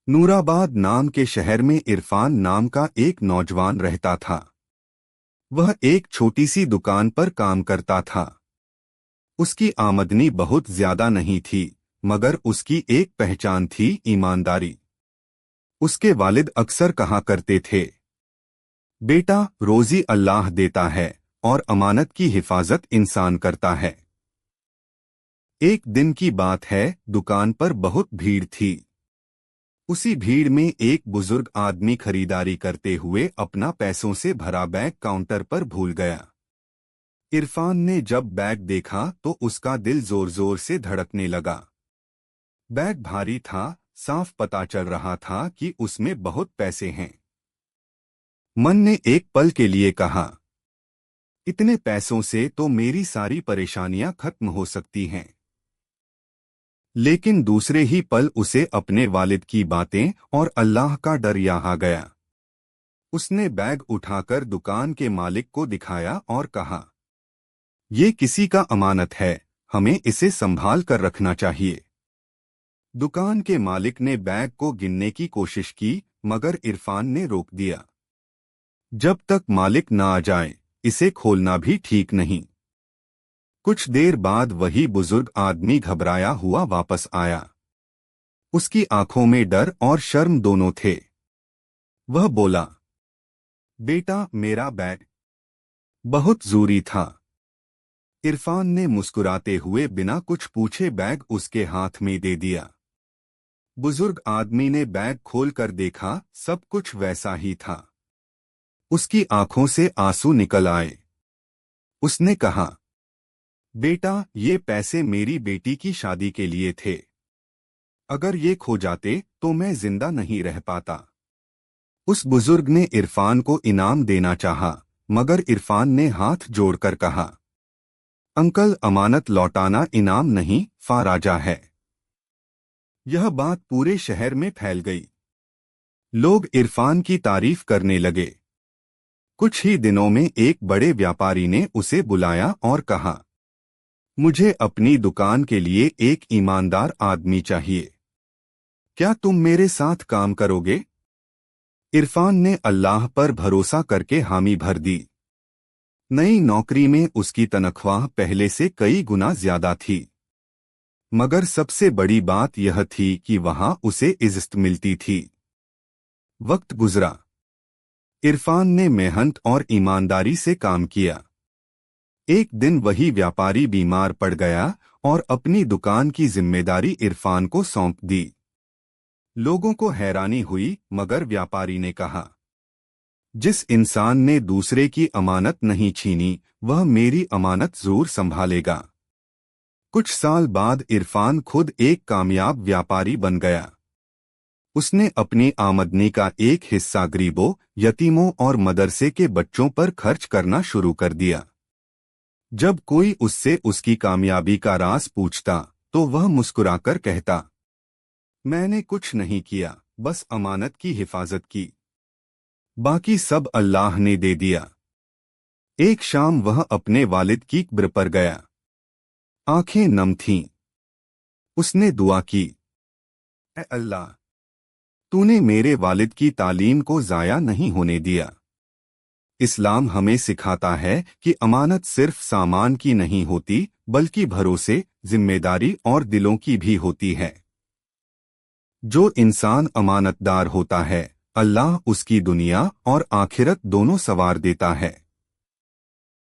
नूराबाद नाम के शहर में इरफान नाम का एक नौजवान रहता था। वह एक छोटी सी दुकान पर काम करता था। उसकी आमदनी बहुत ज्यादा नहीं थी, मगर उसकी एक पहचान थी, ईमानदारी। उसके वालिद अक्सर कहा करते थे, बेटा, रोजी अल्लाह देता है और अमानत की हिफाजत इंसान करता है। एक दिन की बात है, दुकान पर बहुत भीड़ थी। उसी भीड़ में एक बुजुर्ग आदमी खरीदारी करते हुए अपना पैसों से भरा बैग काउंटर पर भूल गया। इरफान ने जब बैग देखा तो उसका दिल जोर जोर से धड़कने लगा। बैग भारी था, साफ पता चल रहा था कि उसमें बहुत पैसे हैं। मन ने एक पल के लिए कहा, इतने पैसों से तो मेरी सारी परेशानियां खत्म हो सकती हैं। लेकिन दूसरे ही पल उसे अपने वालिद की बातें और अल्लाह का डर याद आ गया। उसने बैग उठाकर दुकान के मालिक को दिखाया और कहा, ये किसी का अमानत है, हमें इसे संभाल कर रखना चाहिए। दुकान के मालिक ने बैग को गिनने की कोशिश की, मगर इरफान ने रोक दिया। जब तक मालिक ना आ जाए, इसे खोलना भी ठीक नहीं। कुछ देर बाद वही बुजुर्ग आदमी घबराया हुआ वापस आया। उसकी आंखों में डर और शर्म दोनों थे। वह बोला, बेटा, मेरा बैग बहुत जरूरी था। इरफान ने मुस्कुराते हुए बिना कुछ पूछे बैग उसके हाथ में दे दिया। बुजुर्ग आदमी ने बैग खोलकर देखा, सब कुछ वैसा ही था। उसकी आंखों से आंसू निकल आए। उसने कहा, बेटा, ये पैसे मेरी बेटी की शादी के लिए थे। अगर ये खो जाते तो मैं जिंदा नहीं रह पाता। उस बुजुर्ग ने इरफान को इनाम देना चाहा, मगर इरफान ने हाथ जोड़कर कहा, अंकल, अमानत लौटाना इनाम नहीं, फाराजा है। यह बात पूरे शहर में फैल गई। लोग इरफान की तारीफ करने लगे। कुछ ही दिनों में एक बड़े व्यापारी ने उसे बुलाया और कहा, मुझे अपनी दुकान के लिए एक ईमानदार आदमी चाहिए। क्या तुम मेरे साथ काम करोगे? इरफान ने अल्लाह पर भरोसा करके हामी भर दी। नई नौकरी में उसकी तनख्वाह पहले से कई गुना ज्यादा थी, मगर सबसे बड़ी बात यह थी कि वहां उसे इज्जत मिलती थी। वक्त गुजरा। इरफान ने मेहनत और ईमानदारी से काम किया। एक दिन वही व्यापारी बीमार पड़ गया और अपनी दुकान की जिम्मेदारी इरफान को सौंप दी। लोगों को हैरानी हुई, मगर व्यापारी ने कहा, जिस इंसान ने दूसरे की अमानत नहीं छीनी, वह मेरी अमानत जरूर संभालेगा। कुछ साल बाद इरफान खुद एक कामयाब व्यापारी बन गया। उसने अपनी आमदनी का एक हिस्सा गरीबों, यतीमों और मदरसे के बच्चों पर खर्च करना शुरू कर दिया। जब कोई उससे उसकी कामयाबी का राज पूछता तो वह मुस्कुराकर कहता, मैंने कुछ नहीं किया, बस अमानत की हिफाजत की। बाकी सब अल्लाह ने दे दिया। एक शाम वह अपने वालिद की कब्र पर गया। आंखें नम थीं। उसने दुआ की, ऐ अल्लाह, तूने मेरे वालिद की तालीम को जाया नहीं होने दिया। इस्लाम हमें सिखाता है कि अमानत सिर्फ सामान की नहीं होती, बल्कि भरोसे, जिम्मेदारी और दिलों की भी होती है। जो इंसान अमानतदार होता है, अल्लाह उसकी दुनिया और आखिरत दोनों संवार देता है।